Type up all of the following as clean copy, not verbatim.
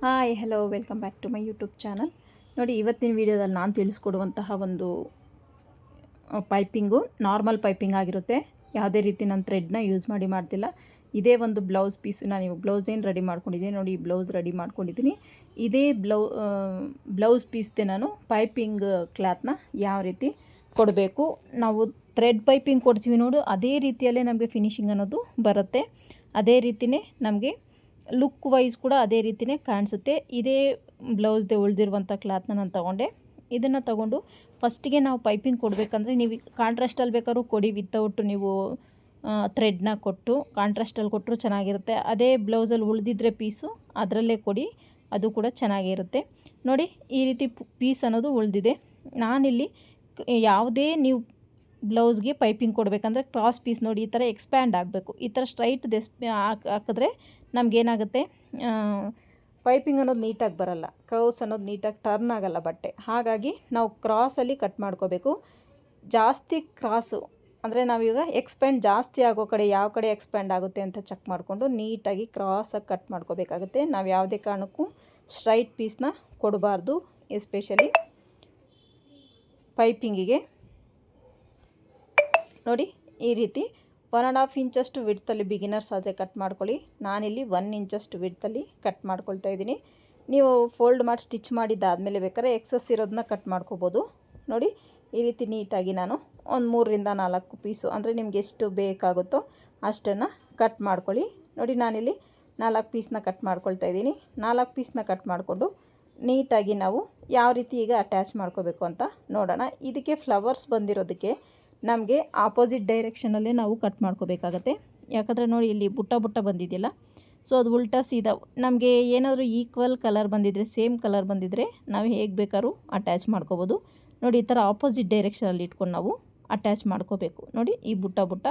Hi hello welcome back to my YouTube channel. ನೋಡಿ, ಇವತ್ತಿನ ವೀಡಿಯೋದಲ್ಲಿ ನಾನು ತಿಳಿಸ್ಕೊಡುವಂತಹ ಒಂದು ಪೈಪಿಂಗು ನಾರ್ಮಲ್ ಪೈಪಿಂಗ್ ಆಗಿರುತ್ತೆ. ಯಾವುದೇ ರೀತಿ ನಾನು ಥ್ರೆಡ್ನ ಯೂಸ್ ಮಾಡ್ತಿಲ್ಲ. ಇದೇ ಒಂದು ಬ್ಲೌಸ್ ಪೀಸ್ ನಾನು ಬ್ಲೌಸ್ ಏನು ರೆಡಿ ಮಾಡ್ಕೊಂಡಿದ್ದೀನಿ ನೋಡಿ, ಈ ಬ್ಲೌಸ್ ರೆಡಿ ಮಾಡ್ಕೊಂಡಿದ್ದೀನಿ. ಇದೇ ಬ್ಲೌಸ್ ಪೀಸ್ದೆ ನಾನು ಪೈಪಿಂಗ್ ಕ್ಲಾತ್ನ ಯಾವ ರೀತಿ ಕೊಡಬೇಕು, ನಾವು ಥ್ರೆಡ್ ಪೈಪಿಂಗ್ ಕೊಡ್ತೀವಿ ನೋಡು, ಅದೇ ರೀತಿಯಲ್ಲೇ ನಮಗೆ ಫಿನಿಶಿಂಗ್ ಅನ್ನೋದು ಬರುತ್ತೆ. ಅದೇ ರೀತಿಯೇ ನಮಗೆ ಲುಕ್ ವೈಸ್ ಕೂಡ ಅದೇ ರೀತಿಯೇ ಕಾಣಿಸುತ್ತೆ. ಇದೇ ಬ್ಲೌಸ್ದೆ ಉಳಿದಿರುವಂಥ ಕ್ಲಾತ್ನ ನಾನು ತೊಗೊಂಡೆ. ಇದನ್ನು ತಗೊಂಡು ಫಸ್ಟಿಗೆ ನಾವು ಪೈಪಿಂಗ್ ಕೊಡಬೇಕಂದ್ರೆ ನೀವು ಕಾಂಟ್ರಾಸ್ಟಲ್ಲಿ ಬೇಕಾದ್ರೂ ಕೊಡಿ, ವಿತೌಟ್ ನೀವು ಥ್ರೆಡ್ನ ಕೊಟ್ಟು ಕಾಂಟ್ರಾಸ್ಟಲ್ಲಿ ಕೊಟ್ಟರು ಚೆನ್ನಾಗಿರುತ್ತೆ. ಅದೇ ಬ್ಲೌಸಲ್ಲಿ ಉಳಿದಿದ್ರೆ ಪೀಸು ಅದರಲ್ಲೇ ಕೊಡಿ, ಅದು ಕೂಡ ಚೆನ್ನಾಗಿರುತ್ತೆ. ನೋಡಿ, ಈ ರೀತಿ ಪೀಸ್ ಅನ್ನೋದು ಉಳಿದಿದೆ. ನಾನಿಲ್ಲಿ ಯಾವುದೇ ನೀವು ಬ್ಲೌಸ್ಗೆ ಪೈಪಿಂಗ್ ಕೊಡಬೇಕಂದ್ರೆ ಕ್ರಾಸ್ ಪೀಸ್ ನೋಡಿ ಈ ಥರ ಎಕ್ಸ್ಪ್ಯಾಂಡ್ ಆಗಬೇಕು. ಈ ಥರ ಸ್ಟ್ರೈಟ್ ಹಾಕಿದ್ರೆ ನಮಗೇನಾಗುತ್ತೆ, ಪೈಪಿಂಗ್ ಅನ್ನೋದು ನೀಟಾಗಿ ಬರಲ್ಲ, ಕರ್ವ್ಸ್ ಅನ್ನೋದು ನೀಟಾಗಿ ಟರ್ನ್ ಆಗಲ್ಲ ಬಟ್ಟೆ. ಹಾಗಾಗಿ ನಾವು ಕ್ರಾಸಲ್ಲಿ ಕಟ್ ಮಾಡ್ಕೋಬೇಕು. ಜಾಸ್ತಿ ಕ್ರಾಸು ಅಂದರೆ ನಾವೀಗ ಎಕ್ಸ್ಪ್ಯಾಂಡ್ ಜಾಸ್ತಿ ಆಗೋ ಕಡೆ ಯಾವ ಕಡೆ ಎಕ್ಸ್ಪ್ಯಾಂಡ್ ಆಗುತ್ತೆ ಅಂತ ಚೆಕ್ ಮಾಡಿಕೊಂಡು ನೀಟಾಗಿ ಕ್ರಾಸಾಗಿ ಕಟ್ ಮಾಡ್ಕೋಬೇಕಾಗುತ್ತೆ. ನಾವು ಯಾವುದೇ ಕಾರಣಕ್ಕೂ ಸ್ಟ್ರೈಟ್ ಪೀಸ್ನ ಕೊಡಬಾರ್ದು, ಎಸ್ಪೆಷಲಿ ಪೈಪಿಂಗಿಗೆ. ನೋಡಿ, ಈ ರೀತಿ 1.5 ಇಂಚಷ್ಟು ವಿಡ್ತಲ್ಲಿ ಬಿಗಿನರ್ಸ್ ಆದರೆ ಕಟ್ ಮಾಡ್ಕೊಳ್ಳಿ. ನಾನಿಲ್ಲಿ 1 ಇಂಚಷ್ಟು ವಿಡ್ತಲ್ಲಿ ಕಟ್ ಮಾಡ್ಕೊಳ್ತಾ ಇದ್ದೀನಿ. ನೀವು ಫೋಲ್ಡ್ ಮಾಡಿ ಸ್ಟಿಚ್ ಮಾಡಿದ್ದಾದಮೇಲೆ ಬೇಕಾದ್ರೆ ಎಕ್ಸಸ್ ಇರೋದನ್ನ ಕಟ್ ಮಾಡ್ಕೋಬೋದು. ನೋಡಿ, ಈ ರೀತಿ ನೀಟಾಗಿ ನಾನು ಒಂದು 3ರಿಂದ 4 ಪೀಸು ಅಂದರೆ ನಿಮ್ಗೆ ಎಷ್ಟು ಬೇಕಾಗುತ್ತೋ ಅಷ್ಟನ್ನು ಕಟ್ ಮಾಡ್ಕೊಳ್ಳಿ. ನೋಡಿ, ನಾನಿಲ್ಲಿ 4 ಪೀಸ್ನ ಕಟ್ ಮಾಡ್ಕೊಳ್ತಾ ಇದ್ದೀನಿ. 4 ಪೀಸ್ನ ಕಟ್ ಮಾಡಿಕೊಂಡು ನೀಟಾಗಿ ನಾವು ಯಾವ ರೀತಿ ಈಗ ಅಟ್ಯಾಚ್ ಮಾಡ್ಕೋಬೇಕು ಅಂತ ನೋಡೋಣ. ಇದಕ್ಕೆ ಫ್ಲವರ್ಸ್ ಬಂದಿರೋದಕ್ಕೆ ನಮಗೆ ಆಪೋಸಿಟ್ ಡೈರೆಕ್ಷನಲ್ಲೇ ನಾವು ಕಟ್ ಮಾಡ್ಕೋಬೇಕಾಗತ್ತೆ. ಯಾಕಂದರೆ ನೋಡಿ, ಇಲ್ಲಿ ಬುಟ್ಟ ಬಂದಿದೆಯಲ್ಲ, ಸೊ ಅದು ಉಲ್ಟಾ ಸೀದಾ ನಮಗೆ ಏನಾದರೂ ಈಕ್ವಲ್ ಕಲರ್ ಬಂದಿದ್ದರೆ, ಸೇಮ್ ಕಲರ್ ಬಂದಿದ್ದರೆ ನಾವು ಹೇಗೆ ಬೇಕಾದ್ರೂ ಅಟ್ಯಾಚ್ ಮಾಡ್ಕೋಬೋದು. ನೋಡಿ, ಈ ಥರ ಆಪೋಸಿಟ್ ಡೈರೆಕ್ಷನಲ್ಲಿ ಇಟ್ಕೊಂಡು ನಾವು ಅಟ್ಯಾಚ್ ಮಾಡ್ಕೋಬೇಕು. ನೋಡಿ, ಈ ಬುಟ್ಟ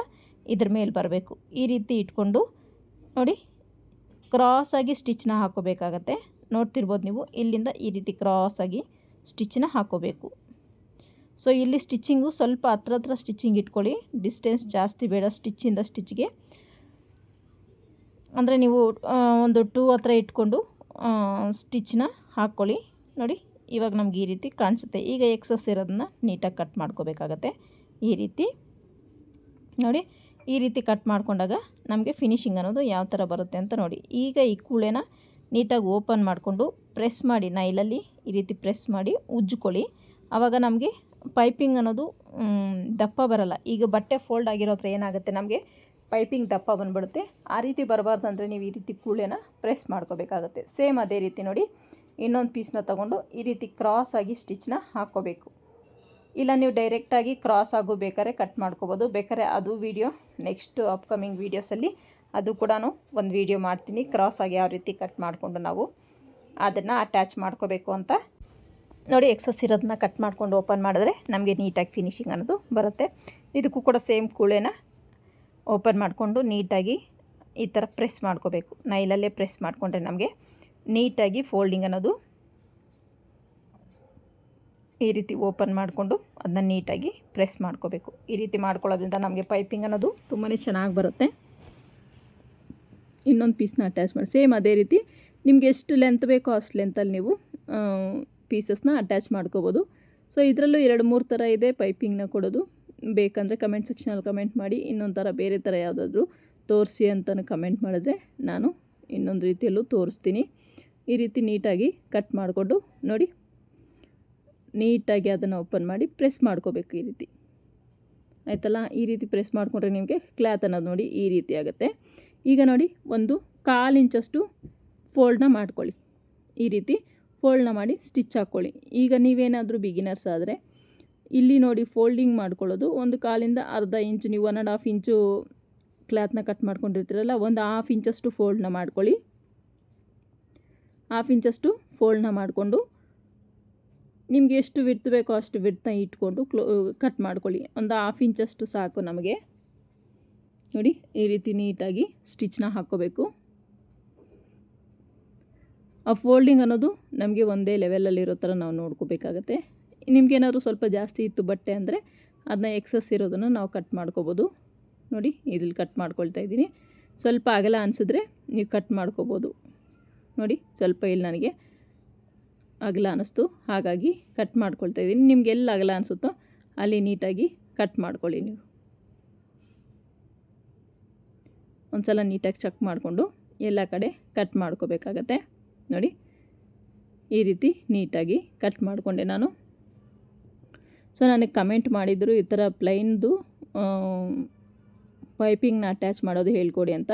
ಇದ್ರ ಮೇಲೆ ಬರಬೇಕು. ಈ ರೀತಿ ಇಟ್ಕೊಂಡು ನೋಡಿ ಕ್ರಾಸಾಗಿ ಸ್ಟಿಚ್ನ ಹಾಕೋಬೇಕಾಗತ್ತೆ. ನೋಡ್ತಿರ್ಬೋದು ನೀವು, ಇಲ್ಲಿಂದ ಈ ರೀತಿ ಕ್ರಾಸಾಗಿ ಸ್ಟಿಚ್ನ ಹಾಕೋಬೇಕು. ಸೊ ಇಲ್ಲಿ ಸ್ಟಿಚ್ಚಿಂಗು ಸ್ವಲ್ಪ ಹತ್ರ ಸ್ಟಿಚ್ಚಿಂಗ್ ಇಟ್ಕೊಳ್ಳಿ, ಡಿಸ್ಟೆನ್ಸ್ ಜಾಸ್ತಿ ಬೇಡ ಸ್ಟಿಚ್ಚಿಂದ ಸ್ಟಿಚ್ಗೆ. ಅಂದರೆ ನೀವು ಒಂದು 2 ಹತ್ರ ಇಟ್ಕೊಂಡು ಸ್ಟಿಚ್ನ ಹಾಕ್ಕೊಳ್ಳಿ. ನೋಡಿ, ಇವಾಗ ನಮ್ಗೆ ಈ ರೀತಿ ಕಾಣಿಸುತ್ತೆ. ಈಗ ಎಕ್ಸಸ್ ಇರೋದನ್ನ ನೀಟಾಗಿ ಕಟ್ ಮಾಡ್ಕೋಬೇಕಾಗತ್ತೆ. ಈ ರೀತಿ ನೋಡಿ, ಈ ರೀತಿ ಕಟ್ ಮಾಡ್ಕೊಂಡಾಗ ನಮಗೆ ಫಿನಿಶಿಂಗ್ ಅನ್ನೋದು ಯಾವ ಥರ ಬರುತ್ತೆ ಅಂತ ನೋಡಿ. ಈಗ ಈ ಕೂಳೆನ ನೀಟಾಗಿ ಓಪನ್ ಮಾಡಿಕೊಂಡು ಪ್ರೆಸ್ ಮಾಡಿ, ನೈಲಲ್ಲಿ ಈ ರೀತಿ ಪ್ರೆಸ್ ಮಾಡಿ ಉಜ್ಜಿಕೊಳ್ಳಿ. ಆವಾಗ ನಮಗೆ ಪೈಪಿಂಗ್ ಅನ್ನೋದು ದಪ್ಪ ಬರಲ್ಲ. ಈಗ ಬಟ್ಟೆ ಫೋಲ್ಡ್ ಆಗಿರೋ ಹತ್ರ ಏನಾಗುತ್ತೆ, ನಮಗೆ ಪೈಪಿಂಗ್ ದಪ್ಪ ಬಂದುಬಿಡುತ್ತೆ. ಆ ರೀತಿ ಬರಬಾರ್ದು ಅಂದರೆ ನೀವು ಈ ರೀತಿ ಕೂಳೆನ ಪ್ರೆಸ್ ಮಾಡ್ಕೋಬೇಕಾಗುತ್ತೆ. ಸೇಮ್ ಅದೇ ರೀತಿ ನೋಡಿ, ಇನ್ನೊಂದು ಪೀಸ್ನ ತೊಗೊಂಡು ಈ ರೀತಿ ಕ್ರಾಸಾಗಿ ಸ್ಟಿಚ್ನ ಹಾಕ್ಕೋಬೇಕು. ಇಲ್ಲ ನೀವು ಡೈರೆಕ್ಟಾಗಿ ಕ್ರಾಸ್ ಆಗೋ ಬೇಕಾದ್ರೆ ಕಟ್ ಮಾಡ್ಕೋಬೋದು. ಬೇಕಾದ್ರೆ ಅದು ವೀಡಿಯೋ ನೆಕ್ಸ್ಟ್ ಅಪ್ಕಮಿಂಗ್ ವೀಡಿಯೋಸಲ್ಲಿ ಅದು ಕೂಡ ಒಂದು ವೀಡಿಯೋ ಮಾಡ್ತೀನಿ, ಕ್ರಾಸಾಗಿ ಯಾವ ರೀತಿ ಕಟ್ ಮಾಡಿಕೊಂಡು ನಾವು ಅದನ್ನು ಅಟ್ಯಾಚ್ ಮಾಡ್ಕೋಬೇಕು ಅಂತ. ನೋಡಿ, ಎಕ್ಸಸ್ ಇರೋದನ್ನ ಕಟ್ ಮಾಡ್ಕೊಂಡು ಓಪನ್ ಮಾಡಿದ್ರೆ ನಮಗೆ ನೀಟಾಗಿ ಫಿನಿಶಿಂಗ್ ಅನ್ನೋದು ಬರುತ್ತೆ. ಇದಕ್ಕೂ ಕೂಡ ಸೇಮ್ ಕೂಳೆನ ಓಪನ್ ಮಾಡಿಕೊಂಡು ನೀಟಾಗಿ ಈ ಥರ ಪ್ರೆಸ್ ಮಾಡ್ಕೋಬೇಕು. ನೈಲಲ್ಲೇ ಪ್ರೆಸ್ ಮಾಡಿಕೊಂಡ್ರೆ ನಮಗೆ ನೀಟಾಗಿ ಫೋಲ್ಡಿಂಗ್ ಅನ್ನೋದು ಈ ರೀತಿ ಓಪನ್ ಮಾಡಿಕೊಂಡು ಅದನ್ನ ನೀಟಾಗಿ ಪ್ರೆಸ್ ಮಾಡ್ಕೋಬೇಕು. ಈ ರೀತಿ ಮಾಡ್ಕೊಳ್ಳೋದ್ರಿಂದ ನಮಗೆ ಪೈಪಿಂಗ್ ಅನ್ನೋದು ತುಂಬಾ ಚೆನ್ನಾಗಿ ಬರುತ್ತೆ. ಇನ್ನೊಂದು ಪೀಸ್ನ ಅಟ್ಯಾಚ್ ಮಾಡಿ ಸೇಮ್ ಅದೇ ರೀತಿ ನಿಮಗೆ ಎಷ್ಟು ಲೆಂತ್ ಬೇಕೋ ಅಷ್ಟು ಲೆಂತಲ್ಲಿ ನೀವು ಪೀಸಸ್ನ ಅಟ್ಯಾಚ್ ಮಾಡ್ಕೋಬೋದು. ಸೊ ಇದರಲ್ಲೂ 2-3 ಥರ ಇದೆ ಪೈಪಿಂಗ್ನ ಕೊಡೋದು. ಬೇಕಂದರೆ ಕಮೆಂಟ್ ಸೆಕ್ಷನಲ್ಲಿ ಕಮೆಂಟ್ ಮಾಡಿ, ಇನ್ನೊಂದು ಥರ ಬೇರೆ ಥರ ಯಾವುದಾದ್ರೂ ತೋರಿಸಿ ಅಂತಲೂ ಕಮೆಂಟ್ ಮಾಡಿದ್ರೆ ನಾನು ಇನ್ನೊಂದು ರೀತಿಯಲ್ಲೂ ತೋರಿಸ್ತೀನಿ. ಈ ರೀತಿ ನೀಟಾಗಿ ಕಟ್ ಮಾಡಿಕೊಂಡು ನೋಡಿ, ನೀಟಾಗಿ ಅದನ್ನು ಓಪನ್ ಮಾಡಿ ಪ್ರೆಸ್ ಮಾಡ್ಕೋಬೇಕು. ಈ ರೀತಿ ಆಯ್ತಲ್ಲ, ಈ ರೀತಿ ಪ್ರೆಸ್ ಮಾಡಿಕೊಂಡ್ರೆ ನಿಮಗೆ ಕ್ಲಾತ್ ಅನ್ನೋದು ನೋಡಿ ಈ ರೀತಿ ಆಗುತ್ತೆ. ಈಗ ನೋಡಿ, ಒಂದು 1/4 ಇಂಚಷ್ಟು ಫೋಲ್ಡ್ನ ಮಾಡ್ಕೊಳ್ಳಿ. ಈ ರೀತಿ ಫೋಲ್ಡ್ನ ಮಾಡಿ ಸ್ಟಿಚ್ ಹಾಕ್ಕೊಳ್ಳಿ. ಈಗ ನೀವೇನಾದರೂ ಬಿಗಿನರ್ಸ್ ಆದರೆ ಇಲ್ಲಿ ನೋಡಿ ಫೋಲ್ಡಿಂಗ್ ಮಾಡ್ಕೊಳ್ಳೋದು ಒಂದು 1/4ಇಂದ ಅರ್ಧ ಇಂಚು, ನೀವು 1.5 ಇಂಚು ಕ್ಲಾತ್ನ ಕಟ್ ಮಾಡ್ಕೊಂಡಿರ್ತೀರಲ್ಲ, ಒಂದು 1/2 ಇಂಚಷ್ಟು ಫೋಲ್ಡ್ನ ಮಾಡ್ಕೊಳ್ಳಿ. 1/2 ಇಂಚಷ್ಟು ಫೋಲ್ಡ್ನ ಮಾಡಿಕೊಂಡು ನಿಮಗೆ ಎಷ್ಟು ವಿಡ್ತ್ ಬೇಕೋ ಅಷ್ಟು ವಿಡ್ತನ್ನ ಇಟ್ಕೊಂಡು ಕಟ್ ಮಾಡ್ಕೊಳ್ಳಿ. ಒಂದು 1/2 ಇಂಚಷ್ಟು ಸಾಕು ನಮಗೆ. ನೋಡಿ, ಈ ರೀತಿ ನೀಟಾಗಿ ಸ್ಟಿಚ್ನ ಹಾಕ್ಕೋಬೇಕು. ಆ ಫೋಲ್ಡಿಂಗ್ ಅನ್ನೋದು ನಮಗೆ ಒಂದೇ ಲೆವೆಲಲ್ಲಿರೋ ಥರ ನಾವು ನೋಡ್ಕೋಬೇಕಾಗತ್ತೆ. ನಿಮಗೇನಾದರೂ ಸ್ವಲ್ಪ ಜಾಸ್ತಿ ಇತ್ತು ಬಟ್ಟೆ ಅಂದರೆ ಅದನ್ನ ಎಕ್ಸಸ್ ಇರೋದನ್ನು ನಾವು ಕಟ್ ಮಾಡ್ಕೋಬೋದು. ನೋಡಿ, ಇದ್ರಲ್ಲಿ ಕಟ್ ಮಾಡ್ಕೊಳ್ತಾ ಇದ್ದೀನಿ. ಸ್ವಲ್ಪ ಅಗಲ ಅನಿಸಿದ್ರೆ ನೀವು ಕಟ್ ಮಾಡ್ಕೋಬೋದು. ನೋಡಿ ಸ್ವಲ್ಪ ಇಲ್ಲಿ ನನಗೆ ಅಗಲ ಅನ್ನಿಸ್ತು, ಹಾಗಾಗಿ ಕಟ್ ಮಾಡ್ಕೊಳ್ತಾ ಇದ್ದೀನಿ. ನಿಮ್ಗೆ ಎಲ್ಲ ಅಗಲ ಅನಿಸುತ್ತೋ ಅಲ್ಲಿ ನೀಟಾಗಿ ಕಟ್ ಮಾಡ್ಕೊಳ್ಳಿ. ನೀವು ಒಂದು ಸಲ ನೀಟಾಗಿ ಚೆಕ್ ಮಾಡಿಕೊಂಡು ಎಲ್ಲ ಕಡೆ ಕಟ್ ಮಾಡ್ಕೋಬೇಕಾಗತ್ತೆ. ನೋಡಿ ಈ ರೀತಿ ನೀಟಾಗಿ ಕಟ್ ಮಾಡಿಕೊಂಡೆ ನಾನು. ಸೊ ನನಗೆ ಕಮೆಂಟ್ ಮಾಡಿದರು ಈ ಥರ ಪ್ಲೈನ್ದು ಪೈಪಿಂಗ್ನ ಅಟ್ಯಾಚ್ ಮಾಡೋದು ಹೇಳ್ಕೊಡಿ ಅಂತ.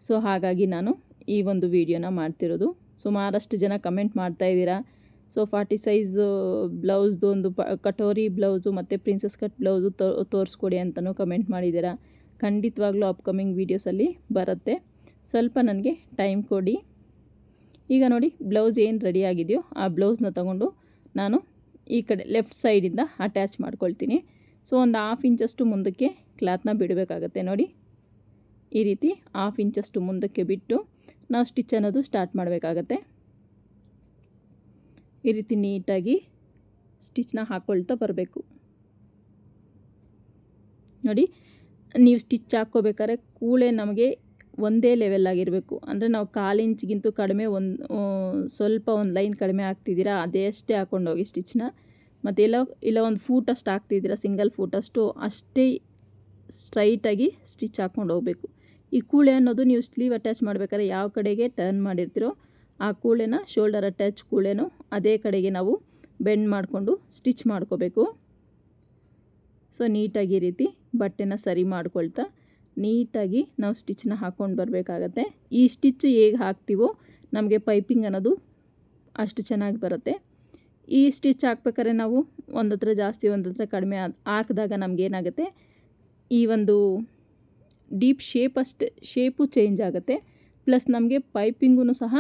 ಸೊ ಹಾಗಾಗಿ ನಾನು ಈ ಒಂದು ವಿಡಿಯೋನ ಮಾಡ್ತಿರೋದು. ಸುಮಾರಷ್ಟು ಜನ ಕಮೆಂಟ್ ಮಾಡ್ತಾಯಿದ್ದೀರಾ. ಸೊ 40 ಸೈಜ್ ಬ್ಲೌಸ್ದು ಒಂದು ಕಟೋರಿ ಬ್ಲೌಸು ಮತ್ತು ಪ್ರಿನ್ಸಸ್ ಕಟ್ ಬ್ಲೌಸು ತೋರಿಸ್ಕೊಡಿ ಅಂತಲೂ ಕಮೆಂಟ್ ಮಾಡಿದ್ದೀರಾ. ಖಂಡಿತವಾಗ್ಲೂ ಅಪ್ಕಮಿಂಗ್ ವೀಡಿಯೋಸಲ್ಲಿ ಬರುತ್ತೆ, ಸ್ವಲ್ಪ ನನಗೆ ಟೈಮ್ ಕೊಡಿ. ಈಗ ನೋಡಿ ಬ್ಲೌಸ್ ಏನು ರೆಡಿ ಆಗಿದೆಯೋ ಆ ಬ್ಲೌಸ್ನ ತಗೊಂಡು ನಾನು ಈ ಕಡೆ ಲೆಫ್ಟ್ ಸೈಡಿಂದ ಅಟ್ಯಾಚ್ ಮಾಡ್ಕೊಳ್ತೀನಿ. ಸೊ ಒಂದು 1/2 ಇಂಚಷ್ಟು ಮುಂದಕ್ಕೆ ಕ್ಲಾತ್ನ ಬಿಡಬೇಕಾಗತ್ತೆ. ನೋಡಿ ಈ ರೀತಿ 1/2 ಇಂಚಷ್ಟು ಮುಂದಕ್ಕೆ ಬಿಟ್ಟು ನಾವು ಸ್ಟಿಚ್ ಅನ್ನೋದು ಸ್ಟಾರ್ಟ್ ಮಾಡಬೇಕಾಗತ್ತೆ. ಈ ರೀತಿ ನೀಟಾಗಿ ಸ್ಟಿಚ್ನ ಹಾಕ್ಕೊಳ್ತಾ ಬರಬೇಕು. ನೋಡಿ ನೀವು ಸ್ಟಿಚ್ ಹಾಕ್ಕೋಬೇಕಾದ್ರೆ ಕೂಳೆ ನಮಗೆ ಒಂದೇ ಲೆವೆಲ್ ಆಗಿರಬೇಕು. ಅಂದರೆ ನಾವು 1/4 ಇಂಚ್ಗಿಂತೂ ಕಡಿಮೆ ಸ್ವಲ್ಪ ಒಂದು ಲೈನ್ ಕಡಿಮೆ ಹಾಕ್ತಿದ್ದೀರಾ ಅದೇ ಅಷ್ಟೇ ಹಾಕ್ಕೊಂಡೋಗಿ ಸ್ಟಿಚ್ನ. ಮತ್ತು ಇಲ್ಲ ಒಂದು ಫೂಟಷ್ಟು ಹಾಕ್ತಿದ್ದೀರಾ, ಸಿಂಗಲ್ ಫೂಟಷ್ಟು ಅಷ್ಟೇ ಸ್ಟ್ರೈಟಾಗಿ ಸ್ಟಿಚ್ ಹಾಕ್ಕೊಂಡು ಹೋಗಬೇಕು. ಈ ಕೂಳೆ ಅನ್ನೋದು ನೀವು ಸ್ಲೀವ್ ಅಟ್ಯಾಚ್ ಮಾಡಬೇಕಾದ್ರೆ ಯಾವ ಕಡೆಗೆ ಟರ್ನ್ ಮಾಡಿರ್ತೀರೋ ಆ ಕೂಳೆನ ಶೋಲ್ಡರ್ ಅಟ್ಯಾಚ್ ಕೂಳೆನೋ ಅದೇ ಕಡೆಗೆ ನಾವು ಬೆಂಡ್ ಮಾಡಿಕೊಂಡು ಸ್ಟಿಚ್ ಮಾಡ್ಕೋಬೇಕು. ಸೊ ನೀಟಾಗಿ ಈ ರೀತಿ ಬಟ್ಟೆನ ಸರಿ ಮಾಡ್ಕೊಳ್ತಾ ನೀಟಾಗಿ ನಾವು ಸ್ಟಿಚ್ನ ಹಾಕ್ಕೊಂಡು ಬರಬೇಕಾಗತ್ತೆ. ಈ ಸ್ಟಿಚ್ ಹೇಗೆ ಹಾಕ್ತೀವೋ ನಮಗೆ ಪೈಪಿಂಗ್ ಅನ್ನೋದು ಅಷ್ಟು ಚೆನ್ನಾಗಿ ಬರುತ್ತೆ. ಈ ಸ್ಟಿಚ್ ಹಾಕ್ಬೇಕಾದ್ರೆ ನಾವು ಒಂದು ಹತ್ರ ಜಾಸ್ತಿ ಒಂದು ಹತ್ರ ಕಡಿಮೆ ಹಾಕಿದಾಗ ನಮಗೇನಾಗುತ್ತೆ, ಈ ಒಂದು ಡೀಪ್ ಶೇಪು ಚೇಂಜ್ ಆಗುತ್ತೆ. ಪ್ಲಸ್ ನಮಗೆ ಪೈಪಿಂಗೂ ಸಹ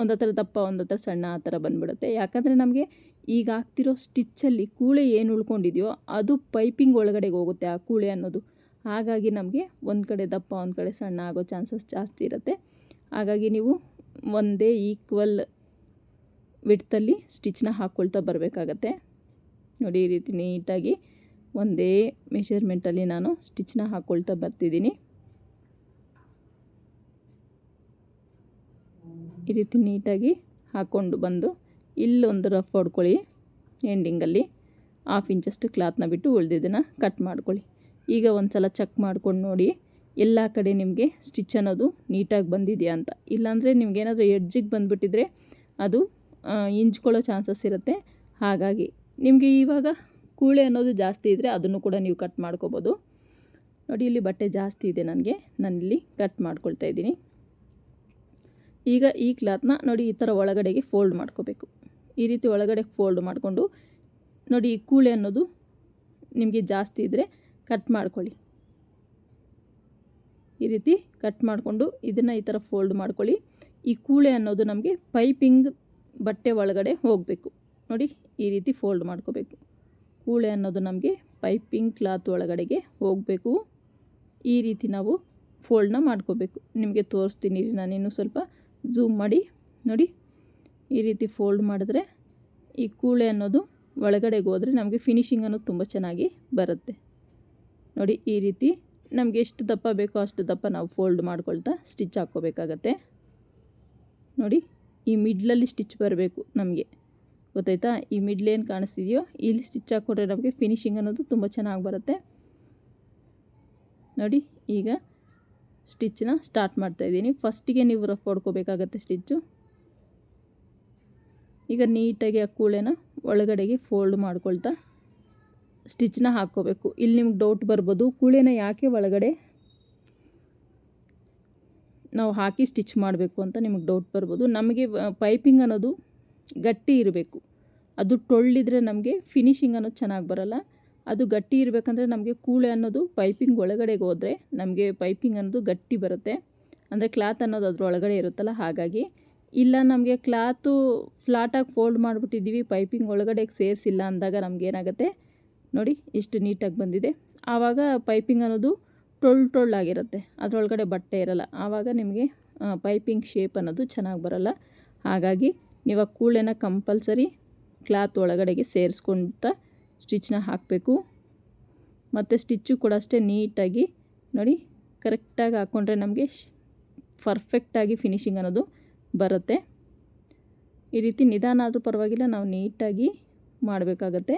ಒಂದು ಹತ್ರ ದಪ್ಪ ಒಂದು ಹತ್ರ ಸಣ್ಣ ಆ ಥರ ಬಂದುಬಿಡುತ್ತೆ. ಯಾಕಂದರೆ ನಮಗೆ ಈಗ ಹಾಕ್ತಿರೋ ಸ್ಟಿಚ್ಚಲ್ಲಿ ಕೂಳೆ ಏನು ಉಳ್ಕೊಂಡಿದೆಯೋ ಅದು ಪೈಪಿಂಗ್ ಒಳಗಡೆಗೆ ಹೋಗುತ್ತೆ ಆ ಕೂಳೆ ಅನ್ನೋದು. ಹಾಗಾಗಿ ನಮಗೆ ಒಂದು ಕಡೆ ದಪ್ಪ ಒಂದು ಕಡೆ ಸಣ್ಣ ಆಗೋ ಚಾನ್ಸಸ್ ಜಾಸ್ತಿ ಇರುತ್ತೆ. ಹಾಗಾಗಿ ನೀವು ಒಂದೇ ಈಕ್ವಲ್ ವಿಡ್ತಲ್ಲಿ ಸ್ಟಿಚ್ನ ಹಾಕ್ಕೊಳ್ತಾ ಬರಬೇಕಾಗತ್ತೆ. ನೋಡಿ ಈ ರೀತಿ ನೀಟಾಗಿ ಒಂದೇ ಮೆಷರ್ಮೆಂಟಲ್ಲಿ ನಾನು ಸ್ಟಿಚ್ನ ಹಾಕ್ಕೊಳ್ತಾ ಬರ್ತಿದ್ದೀನಿ. ಈ ರೀತಿ ನೀಟಾಗಿ ಹಾಕ್ಕೊಂಡು ಬಂದು ಇಲ್ಲೊಂದು ರಫ್ ಹೊಡ್ಕೊಳ್ಳಿ. ಎಂಡಿಂಗಲ್ಲಿ 1/2 ಇಂಚಷ್ಟು ಕ್ಲಾತ್ನ ಬಿಟ್ಟು ಉಳಿದಿದ್ದನ್ನು ಕಟ್ ಮಾಡ್ಕೊಳ್ಳಿ. ಈಗ ಒಂದು ಸಲ ಚೆಕ್ ಮಾಡ್ಕೊಂಡು ನೋಡಿ ಎಲ್ಲ ಕಡೆ ನಿಮಗೆ ಸ್ಟಿಚ್ ಅನ್ನೋದು ನೀಟಾಗಿ ಬಂದಿದೆಯಾ ಅಂತ. ಇಲ್ಲಾಂದರೆ ನಿಮಗೇನಾದರೂ ಎಡ್ಜಿಗೆ ಬಂದುಬಿಟ್ಟಿದ್ರೆ ಅದು ಇಂಚ್ಕೊಳ್ಳೋ ಚಾನ್ಸಸ್ ಇರುತ್ತೆ. ಹಾಗಾಗಿ ನಿಮಗೆ ಇವಾಗ ಕೂಳೆ ಅನ್ನೋದು ಜಾಸ್ತಿ ಇದ್ದರೆ ಅದನ್ನು ಕೂಡ ನೀವು ಕಟ್ ಮಾಡ್ಕೋಬೋದು. ನೋಡಿ ಇಲ್ಲಿ ಬಟ್ಟೆ ಜಾಸ್ತಿ ಇದೆ ನನಗೆ, ನಾನಿಲ್ಲಿ ಕಟ್ ಮಾಡ್ಕೊಳ್ತಾ ಇದ್ದೀನಿ. ಈಗ ಈ ಕ್ಲಾತ್ನ ನೋಡಿ ಈ ಥರ ಒಳಗಡೆಗೆ ಫೋಲ್ಡ್ ಮಾಡ್ಕೋಬೇಕು. ಈ ರೀತಿ ಒಳಗಡೆ ಫೋಲ್ಡ್ ಮಾಡಿಕೊಂಡು ನೋಡಿ ಈ ಕೂಳೆ ಅನ್ನೋದು ನಿಮಗೆ ಜಾಸ್ತಿ ಇದ್ದರೆ ಕಟ್ ಮಾಡ್ಕೊಳ್ಳಿ. ಈ ರೀತಿ ಕಟ್ ಮಾಡಿಕೊಂಡು ಇದನ್ನು ಈ ಥರ ಫೋಲ್ಡ್ ಮಾಡ್ಕೊಳ್ಳಿ. ಈ ಕೂಳೆ ಅನ್ನೋದು ನಮಗೆ ಪೈಪಿಂಗ್ ಬಟ್ಟೆ ಒಳಗಡೆ ಹೋಗಬೇಕು. ನೋಡಿ ಈ ರೀತಿ ಫೋಲ್ಡ್ ಮಾಡ್ಕೋಬೇಕು. ಕೂಳೆ ಅನ್ನೋದು ನಮಗೆ ಪೈಪಿಂಗ್ ಕ್ಲಾತ್ ಒಳಗಡೆಗೆ ಹೋಗಬೇಕು. ಈ ರೀತಿ ನಾವು ಫೋಲ್ಡ್ನ ಮಾಡ್ಕೋಬೇಕು. ನಿಮಗೆ ತೋರಿಸ್ತೀನಿ ನಾನಿನ್ನೂ ಸ್ವಲ್ಪ ಝೂಮ್ ಮಾಡಿ. ನೋಡಿ ಈ ರೀತಿ ಫೋಲ್ಡ್ ಮಾಡಿದ್ರೆ ಈ ಕೂಳೆ ಅನ್ನೋದು ಒಳಗಡೆಗೆ ಹೋದರೆ ನಮಗೆ ಫಿನಿಶಿಂಗ್ ಅನ್ನೋದು ತುಂಬ ಚೆನ್ನಾಗಿ ಬರುತ್ತೆ. ನೋಡಿ ಈ ರೀತಿ ನಮಗೆ ಎಷ್ಟು ದಪ್ಪ ಬೇಕೋ ಅಷ್ಟು ದಪ್ಪ ನಾವು ಫೋಲ್ಡ್ ಮಾಡ್ಕೊಳ್ತಾ ಸ್ಟಿಚ್ ಹಾಕ್ಕೋಬೇಕಾಗತ್ತೆ. ನೋಡಿ ಈ ಮಿಡ್ಲಲ್ಲಿ ಸ್ಟಿಚ್ ಬರಬೇಕು ನಮಗೆ, ಗೊತ್ತಾಯ್ತಾ? ಈ ಮಿಡ್ಲ್ ಏನು ಕಾಣಿಸ್ತಿದೆಯೋ ಇಲ್ಲಿ ಸ್ಟಿಚ್ ಹಾಕ್ಕೊಂಡ್ರೆ ನಮಗೆ ಫಿನಿಶಿಂಗ್ ಅನ್ನೋದು ತುಂಬ ಚೆನ್ನಾಗಿ ಬರುತ್ತೆ. ನೋಡಿ ಈಗ ಸ್ಟಿಚ್ಚನ್ನ ಸ್ಟಾರ್ಟ್ ಮಾಡ್ತಾಯಿದ್ದೀನಿ. ಫಸ್ಟಿಗೆ ನೀವು ರಫ್ ಹೊಡ್ಕೋಬೇಕಾಗತ್ತೆ ಸ್ಟಿಚ್ಚು. ಈಗ ನೀಟಾಗಿ ಆ ಕೂಳೆನ ಒಳಗಡೆಗೆ ಫೋಲ್ಡ್ ಮಾಡ್ಕೊಳ್ತಾ ಸ್ಟಿಚ್ನ ಹಾಕ್ಕೋಬೇಕು. ಇಲ್ಲಿ ನಿಮ್ಗೆ ಡೌಟ್ ಬರ್ಬೋದು, ಕೂಳೆನ ಯಾಕೆ ಒಳಗಡೆ ನಾವು ಹಾಕಿ ಸ್ಟಿಚ್ ಮಾಡಬೇಕು ಅಂತ ನಿಮಗೆ ಡೌಟ್ ಬರ್ಬೋದು. ನಮಗೆ ಪೈಪಿಂಗ್ ಅನ್ನೋದು ಗಟ್ಟಿ ಇರಬೇಕು. ಅದು ಟೊಳ್ಳಿದ್ರೆ ನಮಗೆ ಫಿನಿಶಿಂಗ್ ಅನ್ನೋದು ಚೆನ್ನಾಗಿ ಬರೋಲ್ಲ. ಅದು ಗಟ್ಟಿ ಇರಬೇಕಂದ್ರೆ ನಮಗೆ ಕೂಳೆ ಅನ್ನೋದು ಪೈಪಿಂಗ್ ಒಳಗಡೆಗೆ ಹೋದರೆ ನಮಗೆ ಪೈಪಿಂಗ್ ಅನ್ನೋದು ಗಟ್ಟಿ ಬರುತ್ತೆ. ಅಂದರೆ ಕ್ಲಾತ್ ಅನ್ನೋದು ಅದ್ರ ಒಳಗಡೆ ಇರುತ್ತಲ್ಲ, ಹಾಗಾಗಿ. ಇಲ್ಲ ನಮಗೆ ಕ್ಲಾತು ಫ್ಲಾಟಾಗಿ ಫೋಲ್ಡ್ ಮಾಡಿಬಿಟ್ಟಿದ್ದೀವಿ, ಪೈಪಿಂಗ್ ಒಳಗಡೆಗೆ ಸೇರಿಸಿಲ್ಲ ಅಂದಾಗ ನಮಗೇನಾಗುತ್ತೆ ನೋಡಿ ಎಷ್ಟು ನೀಟಾಗಿ ಬಂದಿದೆ. ಆವಾಗ ಪೈಪಿಂಗ್ ಅನ್ನೋದು ಟೊಳ್ಳಾಗಿರುತ್ತೆ, ಅದರೊಳಗಡೆ ಬಟ್ಟೆ ಇರಲ್ಲ. ಆವಾಗ ನಿಮಗೆ ಪೈಪಿಂಗ್ ಶೇಪ್ ಅನ್ನೋದು ಚೆನ್ನಾಗಿ ಬರೋಲ್ಲ. ಹಾಗಾಗಿ ನೀವು ಆ ಕೂಳೆನ ಕಂಪಲ್ಸರಿ ಕ್ಲಾತ್ ಒಳಗಡೆಗೆ ಸೇರಿಸ್ಕೊಳ್ತಾ ಸ್ಟಿಚ್ನ ಹಾಕಬೇಕು. ಮತ್ತು ಸ್ಟಿಚ್ಚು ಕೂಡ ಅಷ್ಟೇ ನೀಟಾಗಿ ನೋಡಿ ಕರೆಕ್ಟಾಗಿ ಹಾಕ್ಕೊಂಡ್ರೆ ನಮಗೆ ಪರ್ಫೆಕ್ಟಾಗಿ ಫಿನಿಶಿಂಗ್ ಅನ್ನೋದು ಬರುತ್ತೆ. ಈ ರೀತಿ ನಿಧಾನ ಆದರೂ ಪರವಾಗಿಲ್ಲ, ನಾವು ನೀಟಾಗಿ ಮಾಡಬೇಕಾಗತ್ತೆ.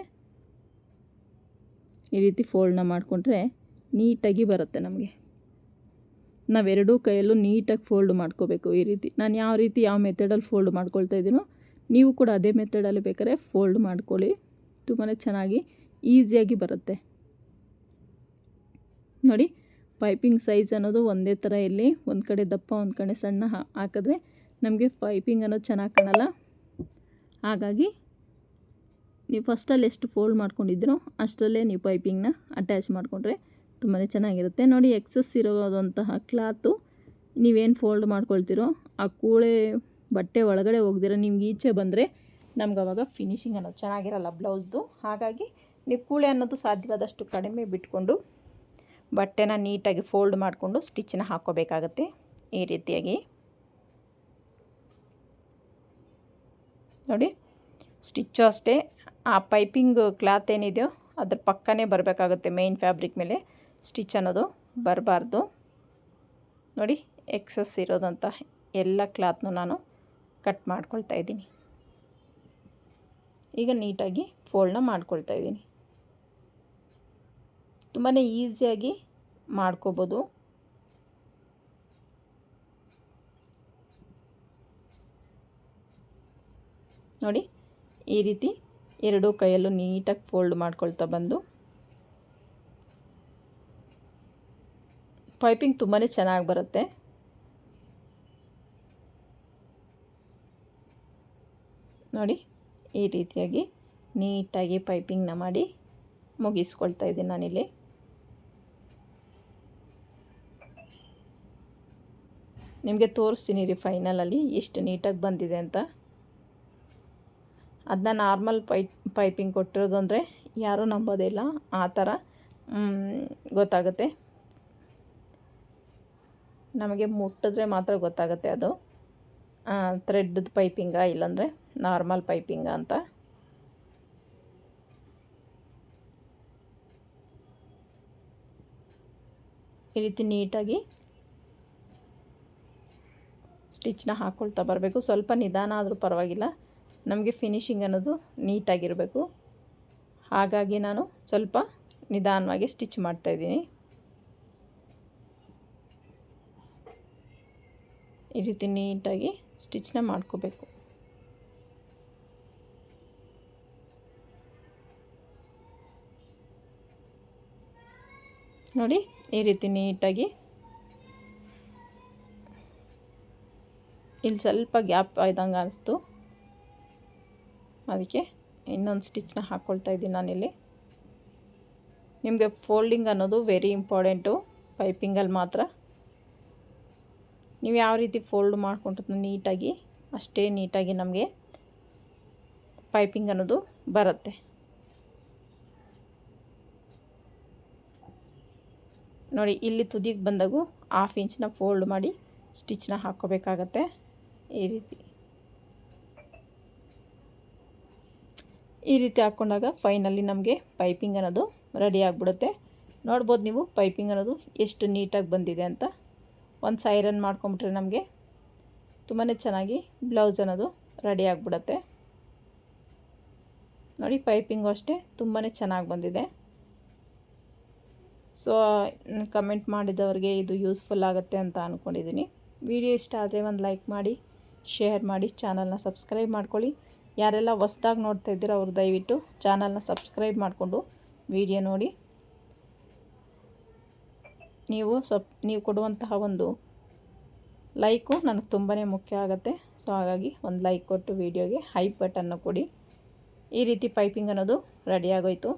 ಈ ರೀತಿ ಫೋಲ್ಡ್ನ ಮಾಡಿಕೊಂಡ್ರೆ ನೀಟಾಗಿ ಬರುತ್ತೆ ನಮಗೆ. ನಾವೆರಡೂ ಕೈಯಲ್ಲೂ ನೀಟಾಗಿ ಫೋಲ್ಡ್ ಮಾಡ್ಕೋಬೇಕು. ಈ ರೀತಿ ನಾನು ಯಾವ ರೀತಿ ಯಾವ ಮೆಥಡಲ್ಲಿ ಫೋಲ್ಡ್ ಮಾಡ್ಕೊಳ್ತಾ ಇದ್ದೀನೋ ನೀವು ಕೂಡ ಅದೇ ಮೆಥಡಲ್ಲಿ ಬೇಕಾದ್ರೆ ಫೋಲ್ಡ್ ಮಾಡ್ಕೊಳ್ಳಿ. ತುಂಬಾ ಚೆನ್ನಾಗಿ ಈಸಿಯಾಗಿ ಬರುತ್ತೆ ನೋಡಿ. ಪೈಪಿಂಗ್ ಸೈಜ್ ಅನ್ನೋದು ಒಂದೇ ಥರ ಇಲ್ಲಿ ಒಂದು ಕಡೆ ದಪ್ಪ ಒಂದು ಕಡೆ ಸಣ್ಣ ಹಾಕಿದ್ರೆ ನಮಗೆ ಪೈಪಿಂಗ್ ಅನ್ನೋದು ಚೆನ್ನಾಗಿ ಕಾಣಲ್ಲ. ಹಾಗಾಗಿ ನೀವು ಫಸ್ಟಲ್ಲಿ ಎಷ್ಟು ಫೋಲ್ಡ್ ಮಾಡ್ಕೊಂಡಿದ್ದೀರೋ ಅಷ್ಟರಲ್ಲೇ ನೀವು ಪೈಪಿಂಗ್ನ ಅಟ್ಯಾಚ್ ಮಾಡಿಕೊಂಡ್ರೆ ತುಂಬಾ ಚೆನ್ನಾಗಿರುತ್ತೆ ನೋಡಿ. ಎಕ್ಸಸ್ ಇರೋದಂತಹ ಕ್ಲಾತು ನೀವೇನು ಫೋಲ್ಡ್ ಮಾಡ್ಕೊಳ್ತೀರೋ ಆ ಕೂಳೆ ಬಟ್ಟೆ ಒಳಗಡೆ ಹೋಗ್ದಿರ ನಿಮ್ಗೆ ಈಚೆ ಬಂದರೆ ನಮ್ಗೆ ಅವಾಗ ಫಿನಿಶಿಂಗ್ ಅನ್ನೋದು ಚೆನ್ನಾಗಿರಲ್ಲ ಬ್ಲೌಸ್ದು. ಹಾಗಾಗಿ ನೀವು ಕೂಳೆ ಅನ್ನೋದು ಸಾಧ್ಯವಾದಷ್ಟು ಕಡಿಮೆ ಬಿಟ್ಕೊಂಡು ಬಟ್ಟೆನ ನೀಟಾಗಿ ಫೋಲ್ಡ್ ಮಾಡಿಕೊಂಡು ಸ್ಟಿಚ್ಚನ್ನ ಹಾಕ್ಕೋಬೇಕಾಗತ್ತೆ. ಈ ರೀತಿಯಾಗಿ ನೋಡಿ. ಸ್ಟಿಚ್ಚು ಅಷ್ಟೇ ಆ ಪೈಪಿಂಗ್ ಕ್ಲಾತ್ ಏನಿದೆಯೋ ಅದ್ರ ಪಕ್ಕನೇ ಬರಬೇಕಾಗುತ್ತೆ. ಮೇನ್ ಫ್ಯಾಬ್ರಿಕ್ ಮೇಲೆ ಸ್ಟಿಚ್ ಅನ್ನೋದು ಬರಬಾರ್ದು ನೋಡಿ. ಎಕ್ಸಸ್ ಇರೋದಂಥ ಎಲ್ಲ ಕ್ಲಾತ್ನು ನಾನು ಕಟ್ ಮಾಡ್ಕೊಳ್ತಾ ಇದ್ದೀನಿ. ಈಗ ನೀಟಾಗಿ ಫೋಲ್ಡ್ನ ಮಾಡ್ಕೊಳ್ತಾ ಇದ್ದೀನಿ. ತುಂಬಾ ಈಸಿಯಾಗಿ ಮಾಡ್ಕೋಬೋದು. ನೋಡಿ ಈ ರೀತಿ ಎರಡೂ ಕೈಯಲ್ಲೂ ನೀಟಾಗಿ ಫೋಲ್ಡ್ ಮಾಡ್ಕೊಳ್ತಾ ಬಂದು ಪೈಪಿಂಗ್ ತುಂಬಾ ಚೆನ್ನಾಗಿ ಬರುತ್ತೆ. ನೋಡಿ ಈ ರೀತಿಯಾಗಿ ನೀಟಾಗಿ ಪೈಪಿಂಗ್ನ ಮಾಡಿ ಮುಗಿಸ್ಕೊಳ್ತಾ ಇದ್ದೀನಿ ನಾನಿಲ್ಲಿ. ನಿಮಗೆ ತೋರಿಸ್ತೀನಿ ರೀ ಫೈನಲಲ್ಲಿ ಎಷ್ಟು ನೀಟಾಗಿ ಬಂದಿದೆ ಅಂತ. ಅದನ್ನ ನಾರ್ಮಲ್ ಪೈಪಿಂಗ್ ಕೊಟ್ಟಿರೋದು ಅಂದರೆ ಯಾರೂ ನಂಬೋದೇ ಇಲ್ಲ. ಆ ಥರ ಗೊತ್ತಾಗುತ್ತೆ. ನಮಗೆ ಮುಟ್ಟಿದ್ರೆ ಮಾತ್ರ ಗೊತ್ತಾಗುತ್ತೆ ಅದು ಥ್ರೆಡ್ದು ಪೈಪಿಂಗಾ ಇಲ್ಲಾಂದರೆ ನಾರ್ಮಲ್ ಪೈಪಿಂಗಾ ಅಂತ. ಈ ರೀತಿ ನೀಟಾಗಿ ಸ್ಟಿಚ್ನ ಹಾಕ್ಕೊಳ್ತಾ ಬರಬೇಕು. ಸ್ವಲ್ಪ ನಿಧಾನ ಆದರೂ ಪರವಾಗಿಲ್ಲ, ನಮಗೆ ಫಿನಿಶಿಂಗ್ ಅನ್ನೋದು ನೀಟಾಗಿರಬೇಕು. ಹಾಗಾಗಿ ನಾನು ಸ್ವಲ್ಪ ನಿಧಾನವಾಗಿ ಸ್ಟಿಚ್ ಮಾಡ್ತಾಯಿದ್ದೀನಿ. ಈ ರೀತಿ ನೀಟಾಗಿ ಸ್ಟಿಚ್ನ ಮಾಡ್ಕೋಬೇಕು. ನೋಡಿ ಈ ರೀತಿ ನೀಟಾಗಿ ಇಲ್ಲಿ ಸ್ವಲ್ಪ ಗ್ಯಾಪ್ ಆಯ್ದಂಗೆ ಅನಿಸ್ತು, ಅದಕ್ಕೆ ಇನ್ನೊಂದು ಸ್ಟಿಚ್ನ ಹಾಕ್ಕೊಳ್ತಾ ಇದ್ದೀನಿ ನಾನಿಲ್ಲಿ. ನಿಮಗೆ ಫೋಲ್ಡಿಂಗ್ ಅನ್ನೋದು ವೆರಿ ಇಂಪಾರ್ಟೆಂಟು ಪೈಪಿಂಗಲ್ಲಿ ಮಾತ್ರ. ನೀವು ಯಾವ ರೀತಿ ಫೋಲ್ಡ್ ಮಾಡ್ಕೊಂಡ್ರೆ ನೀಟಾಗಿ ಅಷ್ಟೇ ನೀಟಾಗಿ ನಮಗೆ ಪೈಪಿಂಗ್ ಅನ್ನೋದು ಬರುತ್ತೆ. ನೋಡಿ ಇಲ್ಲಿ ತುದಿಗೆ ಬಂದಾಗೂ 1/2 ಇಂಚನ್ನ ಫೋಲ್ಡ್ ಮಾಡಿ ಸ್ಟಿಚ್ನ ಹಾಕ್ಕೋಬೇಕಾಗತ್ತೆ. ಈ ರೀತಿ ಹಾಕ್ಕೊಂಡಾಗ ಫೈನಲಿ ನಮಗೆ ಪೈಪಿಂಗ್ ಅನ್ನೋದು ರೆಡಿ ಆಗಿಬಿಡುತ್ತೆ. ನೋಡ್ಬೋದು ನೀವು ಪೈಪಿಂಗ್ ಅನ್ನೋದು ಎಷ್ಟು ನೀಟಾಗಿ ಬಂದಿದೆ ಅಂತ. ಒಂದು ಐರನ್ ಮಾಡ್ಕೊಂಬಿಟ್ರೆ ನಮಗೆ ತುಂಬಾ ಚೆನ್ನಾಗಿ ಬ್ಲೌಸ್ ಅನ್ನೋದು ರೆಡಿ ಆಗಿಬಿಡುತ್ತೆ. ನೋಡಿ ಪೈಪಿಂಗು ಅಷ್ಟೇ ತುಂಬಾ ಚೆನ್ನಾಗಿ ಬಂದಿದೆ. ಸೊ ಕಮೆಂಟ್ ಮಾಡಿದವ್ರಿಗೆ ಇದು ಯೂಸ್ಫುಲ್ ಆಗುತ್ತೆ ಅಂತ ಅಂದ್ಕೊಂಡಿದ್ದೀನಿ. ವಿಡಿಯೋ ಇಷ್ಟ ಆದರೆ ಒಂದು ಲೈಕ್ ಮಾಡಿ, ಶೇರ್ ಮಾಡಿ, ಚಾನಲ್ನ ಸಬ್ಸ್ಕ್ರೈಬ್ ಮಾಡ್ಕೊಳ್ಳಿ. ಯಾರೆಲ್ಲ ಹೊಸ್ದಾಗಿ ನೋಡ್ತಾ ಇದ್ದೀರೋ ಅವರು ದಯವಿಟ್ಟು ಚಾನಲ್ನ ಸಬ್ಸ್ಕ್ರೈಬ್ ಮಾಡಿಕೊಂಡು ವಿಡಿಯೋ ನೋಡಿ. ನೀವು ಕೊಡುವಂತಹ ಒಂದು ಲೈಕು ನನಗೆ ತುಂಬಾ ಮುಖ್ಯ ಆಗುತ್ತೆ. ಸೊ ಹಾಗಾಗಿ ಒಂದು ಲೈಕ್ ಕೊಟ್ಟು ವಿಡಿಯೋಗೆ ಹೈಪ್ ಬಟನ್ನ ಕೊಡಿ. ಈ ರೀತಿ ಪೈಪಿಂಗ್ ಅನ್ನೋದು ರೆಡಿ ಆಗೋಯ್ತು.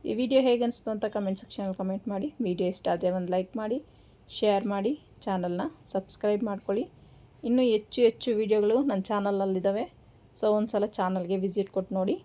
ಈ ವಿಡಿಯೋ ಹೇಗೆ ಅನಿಸ್ತು ಅಂತ ಕಮೆಂಟ್ ಸೆಕ್ಷನಲ್ಲಿ ಕಮೆಂಟ್ ಮಾಡಿ. ವಿಡಿಯೋ ಇಷ್ಟ ಆದರೆ ಒಂದು ಲೈಕ್ ಮಾಡಿ, ಶೇರ್ ಮಾಡಿ, ಚಾನಲ್ನ ಸಬ್ಸ್ಕ್ರೈಬ್ ಮಾಡ್ಕೊಳ್ಳಿ. ಇನ್ನೂ ಹೆಚ್ಚು ವಿಡಿಯೋಗಳು ನನ್ನ ಚಾನಲಲ್ಲಿದ್ದಾವೆ. ಸೊ ಒಂದು ಸಲ ಚಾನಲ್ಗೆ ವಿಸಿಟ್ ಕೊಟ್ಟು ನೋಡಿ.